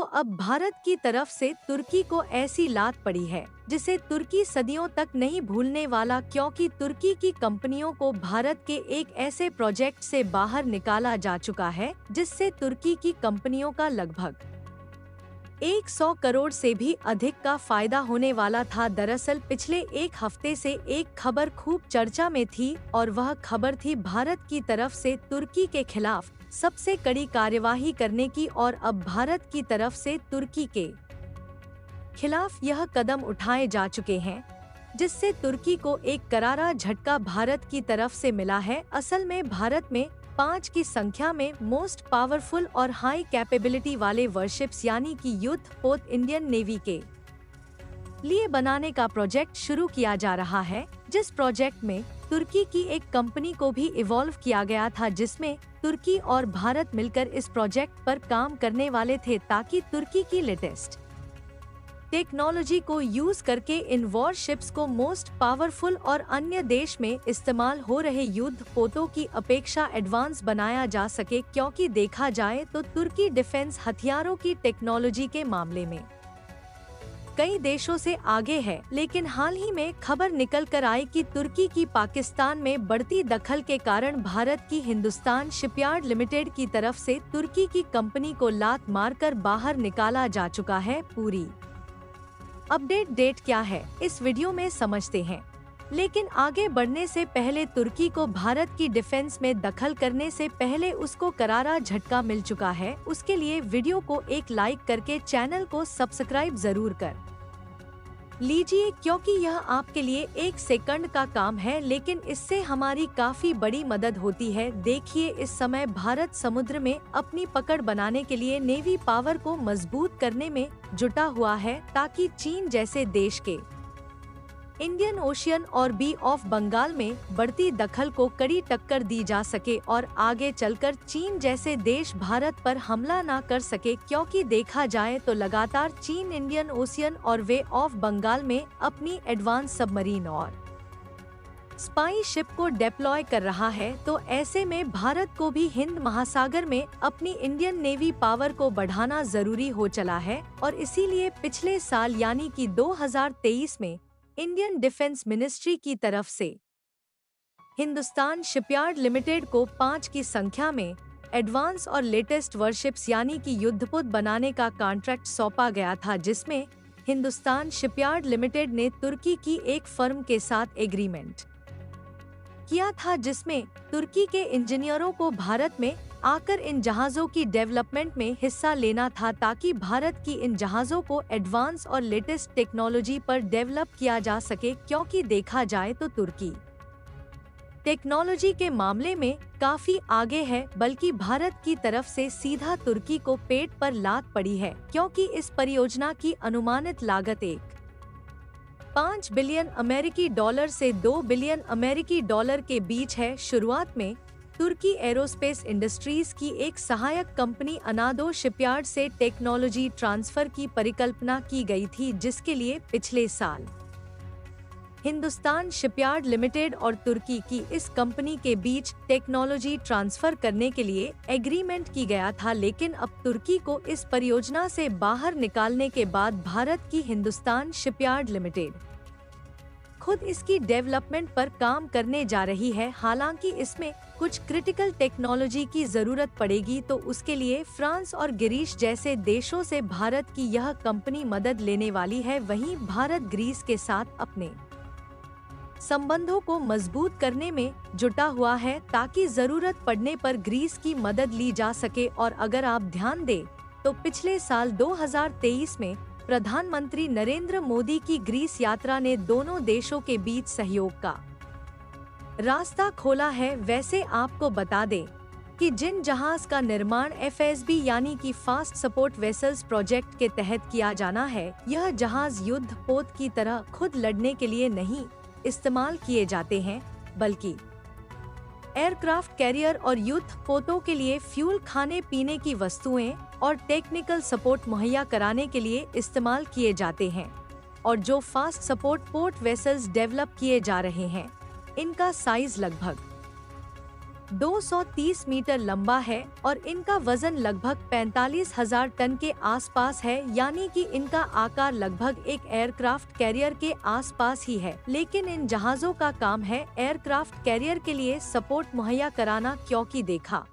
अब भारत की तरफ से तुर्की को ऐसी लात पड़ी है जिसे तुर्की सदियों तक नहीं भूलने वाला, क्योंकि तुर्की की कंपनियों को भारत के एक ऐसे प्रोजेक्ट से बाहर निकाला जा चुका है जिससे तुर्की की कंपनियों का लगभग 100 करोड़ से भी अधिक का फायदा होने वाला था। दरअसल पिछले एक हफ्ते से एक खबर खूब चर्चा में थी और वह खबर थी भारत की तरफ से तुर्की के खिलाफ सबसे कड़ी कार्यवाही करने की। और अब भारत की तरफ से तुर्की के खिलाफ यह कदम उठाए जा चुके हैं जिससे तुर्की को एक करारा झटका भारत की तरफ से मिला है। असल में भारत में 5 की संख्या में मोस्ट पावरफुल और हाई कैपेबिलिटी वाले वॉरशिप्स यानी कि युद्ध पोत इंडियन नेवी के लिए बनाने का प्रोजेक्ट शुरू किया जा रहा है, जिस प्रोजेक्ट में तुर्की की एक कंपनी को भी इवॉल्व किया गया था, जिसमें तुर्की और भारत मिलकर इस प्रोजेक्ट पर काम करने वाले थे ताकि तुर्की की लेटेस्ट टेक्नोलॉजी को यूज करके इन वॉरशिप्स को मोस्ट पावरफुल और अन्य देश में इस्तेमाल हो रहे युद्ध पोतों की अपेक्षा एडवांस बनाया जा सके, क्योंकि देखा जाए तो तुर्की डिफेंस हथियारों की टेक्नोलॉजी के मामले में कई देशों से आगे है। लेकिन हाल ही में खबर निकल कर आई कि तुर्की की पाकिस्तान में बढ़ती दखल के कारण भारत की हिंदुस्तान शिपयार्ड लिमिटेड की तरफ से तुर्की की कंपनी को लात मारकर बाहर निकाला जा चुका है। पूरी अपडेट डेट क्या है इस वीडियो में समझते हैं, लेकिन आगे बढ़ने से पहले तुर्की को भारत की डिफेंस में दखल करने से पहले उसको करारा झटका मिल चुका है। उसके लिए वीडियो को एक लाइक करके चैनल को सब्सक्राइब जरूर कर लीजिए, क्योंकि यह आपके लिए 1 सेकंड का काम है लेकिन इससे हमारी काफी बड़ी मदद होती है। देखिए, इस समय भारत समुद्र में अपनी पकड़ बनाने के लिए नेवी पावर को मजबूत करने में जुटा हुआ है ताकि चीन जैसे देश के इंडियन ओशियन और बी ऑफ बंगाल में बढ़ती दखल को कड़ी टक्कर दी जा सके और आगे चलकर चीन जैसे देश भारत पर हमला ना कर सके, क्योंकि देखा जाए तो लगातार चीन इंडियन ओशियन और वे ऑफ बंगाल में अपनी एडवांस सबमरीन और स्पाई शिप को डिप्लॉय कर रहा है। तो ऐसे में भारत को भी हिंद महासागर में अपनी इंडियन नेवी पावर को बढ़ाना जरूरी हो चला है और इसीलिए पिछले साल यानी कि 2023 में इंडियन डिफेंस मिनिस्ट्री की तरफ से हिंदुस्तान शिपयार्ड लिमिटेड को 5 की संख्या में एडवांस और लेटेस्ट वॉरशिप्स यानी कि युद्धपोत बनाने का कॉन्ट्रैक्ट सौंपा गया था, जिसमें हिंदुस्तान शिपयार्ड लिमिटेड ने तुर्की की एक फर्म के साथ एग्रीमेंट किया था, जिसमें तुर्की के इंजीनियरों को भारत में आकर इन जहाजों की डेवलपमेंट में हिस्सा लेना था ताकि भारत की इन जहाजों को एडवांस और लेटेस्ट टेक्नोलॉजी पर डेवलप किया जा सके, क्योंकि देखा जाए तो तुर्की टेक्नोलॉजी के मामले में काफी आगे है। बल्कि भारत की तरफ से सीधा तुर्की को पेट पर लात पड़ी है, क्योंकि इस परियोजना की अनुमानित लागत 5 बिलियन अमेरिकी डॉलर से 2 बिलियन अमेरिकी डॉलर के बीच है। शुरुआत में तुर्की एरोस्पेस इंडस्ट्रीज की एक सहायक कंपनी अनादो शिपयार्ड से टेक्नोलॉजी ट्रांसफर की परिकल्पना की गई थी, जिसके लिए पिछले साल हिंदुस्तान शिपयार्ड लिमिटेड और तुर्की की इस कंपनी के बीच टेक्नोलॉजी ट्रांसफर करने के लिए एग्रीमेंट की गया था। लेकिन अब तुर्की को इस परियोजना से बाहर निकालने के बाद भारत की हिंदुस्तान शिपयार्ड लिमिटेड खुद इसकी डेवलपमेंट पर काम करने जा रही है। हालांकि इसमें कुछ क्रिटिकल टेक्नोलॉजी की जरूरत पड़ेगी, तो उसके लिए फ्रांस और ग्रीस जैसे देशों से भारत की यह कंपनी मदद लेने वाली है। वहीं भारत ग्रीस के साथ अपने संबंधों को मजबूत करने में जुटा हुआ है ताकि जरूरत पड़ने पर ग्रीस की मदद ली जा सके। और अगर आप ध्यान दें तो पिछले साल 2023 में प्रधानमंत्री नरेंद्र मोदी की ग्रीस यात्रा ने दोनों देशों के बीच सहयोग का रास्ता खोला है। वैसे आपको बता दें कि जिन जहाज का निर्माण FSB यानी कि फास्ट सपोर्ट वेसल्स प्रोजेक्ट के तहत किया जाना है, यह जहाज युद्ध पोत की तरह खुद लड़ने के लिए नहीं इस्तेमाल किए जाते हैं, बल्कि एयरक्राफ्ट कैरियर और युद्ध पोतों के लिए फ्यूल, खाने पीने की वस्तुएं और टेक्निकल सपोर्ट मुहैया कराने के लिए इस्तेमाल किए जाते हैं। और जो fast support port vessels develop किए जा रहे हैं, इनका साइज लगभग 230 मीटर लंबा है और इनका वजन लगभग 45,000 टन के आसपास है, यानी कि इनका आकार लगभग एक एयरक्राफ्ट कैरियर के आसपास ही है। लेकिन इन जहाजों का काम है एयरक्राफ्ट कैरियर के लिए सपोर्ट मुहैया कराना, क्योंकि देखा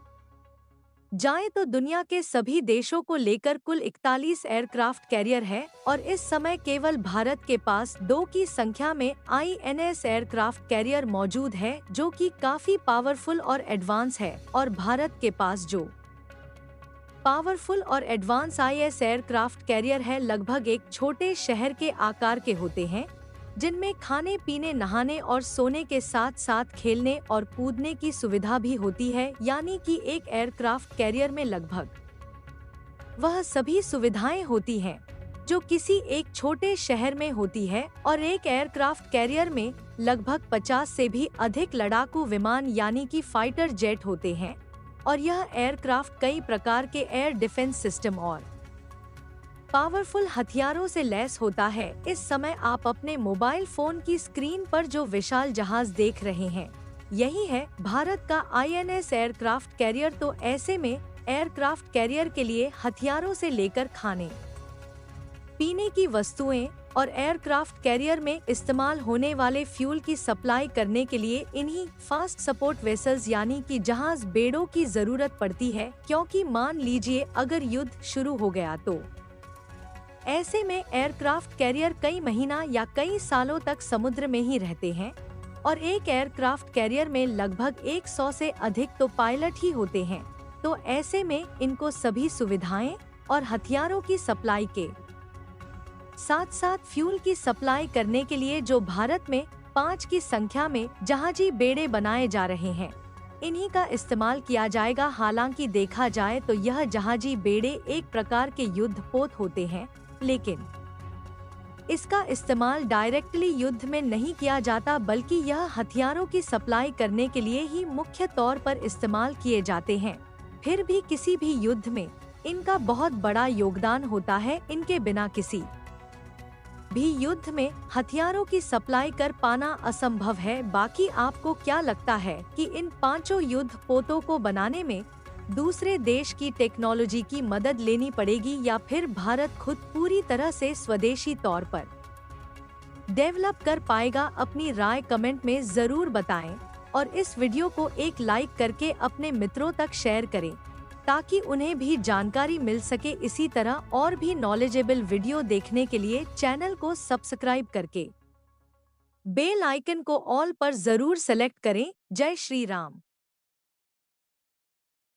जाए तो दुनिया के सभी देशों को लेकर कुल 41 एयरक्राफ्ट कैरियर है और इस समय केवल भारत के पास 2 की संख्या में INS एयरक्राफ्ट कैरियर मौजूद है, जो कि काफी पावरफुल और एडवांस है। और भारत के पास जो पावरफुल और एडवांस IS एयरक्राफ्ट कैरियर है लगभग एक छोटे शहर के आकार के होते हैं, जिनमें खाने पीने, नहाने और सोने के साथ साथ खेलने और कूदने की सुविधा भी होती है, यानी कि एक एयरक्राफ्ट कैरियर में लगभग वह सभी सुविधाएं होती हैं जो किसी एक छोटे शहर में होती है। और एक एयरक्राफ्ट कैरियर में लगभग 50 से भी अधिक लड़ाकू विमान यानी कि फाइटर जेट होते हैं और यह एयरक्राफ्ट कई प्रकार के एयर डिफेंस सिस्टम और पावरफुल हथियारों से लैस होता है। इस समय आप अपने मोबाइल फोन की स्क्रीन पर जो विशाल जहाज देख रहे हैं, यही है भारत का INS एयरक्राफ्ट कैरियर। तो ऐसे में एयरक्राफ्ट कैरियर के लिए हथियारों से लेकर खाने पीने की वस्तुएं और एयरक्राफ्ट कैरियर में इस्तेमाल होने वाले फ्यूल की सप्लाई करने के लिए इन्हीं फास्ट सपोर्ट वेसल्स यानी कि जहाज बेड़ों की जरूरत पड़ती है, क्योंकि मान लीजिए अगर युद्ध शुरू हो गया तो ऐसे में एयरक्राफ्ट कैरियर कई महीना या कई सालों तक समुद्र में ही रहते हैं और एक एयरक्राफ्ट कैरियर में लगभग 100 से अधिक तो पायलट ही होते हैं। तो ऐसे में इनको सभी सुविधाएं और हथियारों की सप्लाई के साथ साथ फ्यूल की सप्लाई करने के लिए जो भारत में 5 की संख्या में जहाजी बेड़े बनाए जा रहे हैं, इन्हीं का इस्तेमाल किया जाएगा। हालांकि देखा जाए तो यह जहाजी बेड़े एक प्रकार के युद्ध पोत होते हैं, लेकिन इसका इस्तेमाल डायरेक्टली युद्ध में नहीं किया जाता, बल्कि यह हथियारों की सप्लाई करने के लिए ही मुख्य तौर पर इस्तेमाल किए जाते हैं। फिर भी किसी भी युद्ध में इनका बहुत बड़ा योगदान होता है। इनके बिना किसी भी युद्ध में हथियारों की सप्लाई कर पाना असंभव है। बाकी आपको क्या लगता है कि इन 5 युद्ध पोतों को बनाने में दूसरे देश की टेक्नोलॉजी की मदद लेनी पड़ेगी या फिर भारत खुद पूरी तरह से स्वदेशी तौर पर डेवलप कर पाएगा? अपनी राय कमेंट में जरूर बताएं और इस वीडियो को एक लाइक करके अपने मित्रों तक शेयर करें ताकि उन्हें भी जानकारी मिल सके। इसी तरह और भी नॉलेजेबल वीडियो देखने के लिए चैनल को सब्सक्राइब करके बेल आइकन को ऑल पर जरूर सेलेक्ट करें। जय श्री राम।